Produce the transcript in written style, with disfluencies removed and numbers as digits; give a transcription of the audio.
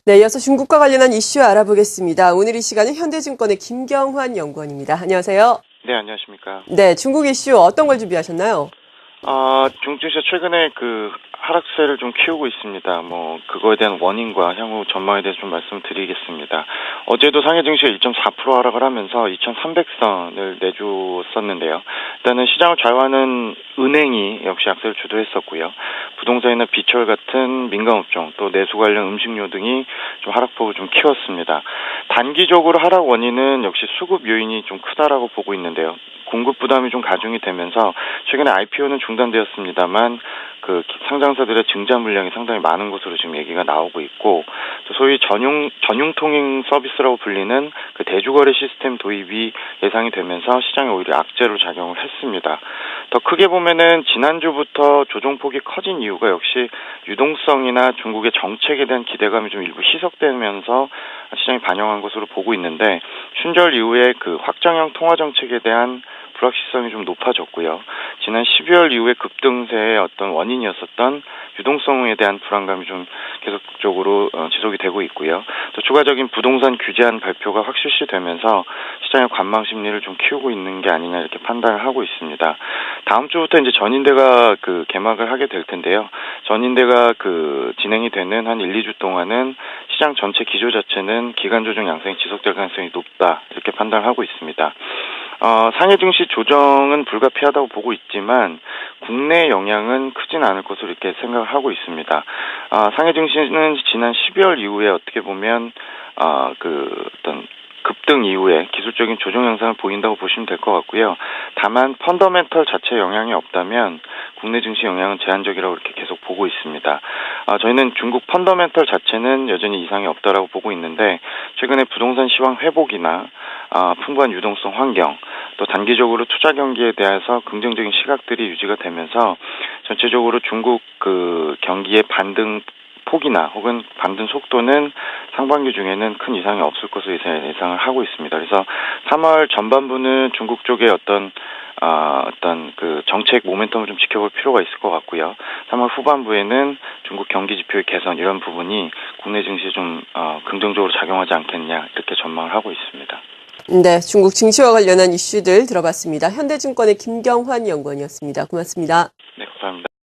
네, 이어서 중국과 관련한 이슈 알아보겠습니다. 오늘 이 시간은 현대증권의 김경환 연구원입니다. 안녕하세요. 네, 안녕하십니까. 네, 중국 이슈 어떤 걸 준비하셨나요? 중국 증시가 최근에 하락세를 좀 키우고 있습니다. 그거에 대한 원인과 향후 전망에 대해서 좀 말씀드리겠습니다. 어제도 상해 증시가 1.4% 하락을 하면서 2,300선을 내줬었는데요. 일단은 시장을 좌우하는 은행이 역시 약세를 주도했었고요. 부동산이나 비철 같은 민감업종, 또 내수 관련 음식료 등이 좀 하락폭을 좀 키웠습니다. 단기적으로 하락 원인은 역시 수급 요인이 좀 크다라고 보고 있는데요. 공급 부담이 좀 가중이 되면서 최근에 IPO는 중단되었습니다만 상장사들의 증자 물량이 상당히 많은 것으로 지금 얘기가 나오고 있고, 또 소위 전용 통행 서비스라고 불리는 대주거래 시스템 도입이 예상이 되면서 시장에 오히려 악재로 작용을 했습니다. 더 크게 보면은 지난주부터 조정폭이 커진 이유가 역시 유동성이나 중국의 정책에 대한 기대감이 좀 일부 희석되면서 시장이 반영한 것으로 보고 있는데, 춘절 이후에 확장형 통화 정책에 대한 불확실성이 좀 높아졌고요. 지난 12월 이후에 급등세의 어떤 원인이었었던 유동성에 대한 불안감이 좀 계속적으로 지속이 되고 있고요. 또 추가적인 부동산 규제안 발표가 확 실시되면서 시장의 관망 심리를 좀 키우고 있는 게 아니냐 이렇게 판단을 하고 있습니다. 다음 주부터 이제 전인대가 개막을 하게 될 텐데요. 전인대가 진행이 되는 한 1, 2주 동안은 시장 전체 기조 자체는 기간 조정 양상이 지속될 가능성이 높다 이렇게 판단을 하고 있습니다. 상해 증시 조정은 불가피하다고 보고 있지만 국내 영향은 크진 않을 것으로 이렇게 생각을 하고 있습니다. 상해 증시는 지난 12월 이후에 어떻게 보면 어떤 급등 이후에 기술적인 조정 양상을 보인다고 보시면 될 것 같고요. 다만 펀더멘털 자체 영향이 없다면 국내 증시 영향은 제한적이라고 이렇게 계속 보고 있습니다. 저희는 중국 펀더멘털 자체는 여전히 이상이 없다라고 보고 있는데, 최근에 부동산 시황 회복이나 풍부한 유동성 환경, 또 단기적으로 투자 경기에 대해서 긍정적인 시각들이 유지가 되면서 전체적으로 중국 경기의 반등 폭이나 혹은 반등 속도는 상반기 중에는 큰 이상이 없을 것으로 예상을 하고 있습니다. 그래서 3월 전반부는 중국 쪽의 어떤 정책 모멘텀을 좀 지켜볼 필요가 있을 것 같고요. 3월 후반부에는 중국 경기 지표의 개선 이런 부분이 국내 증시에 좀 긍정적으로 작용하지 않겠냐 이렇게 전망을 하고 있습니다. 네, 중국 증시와 관련한 이슈들 들어봤습니다. 현대증권의 김경환 연구원이었습니다. 고맙습니다. 네, 감사합니다.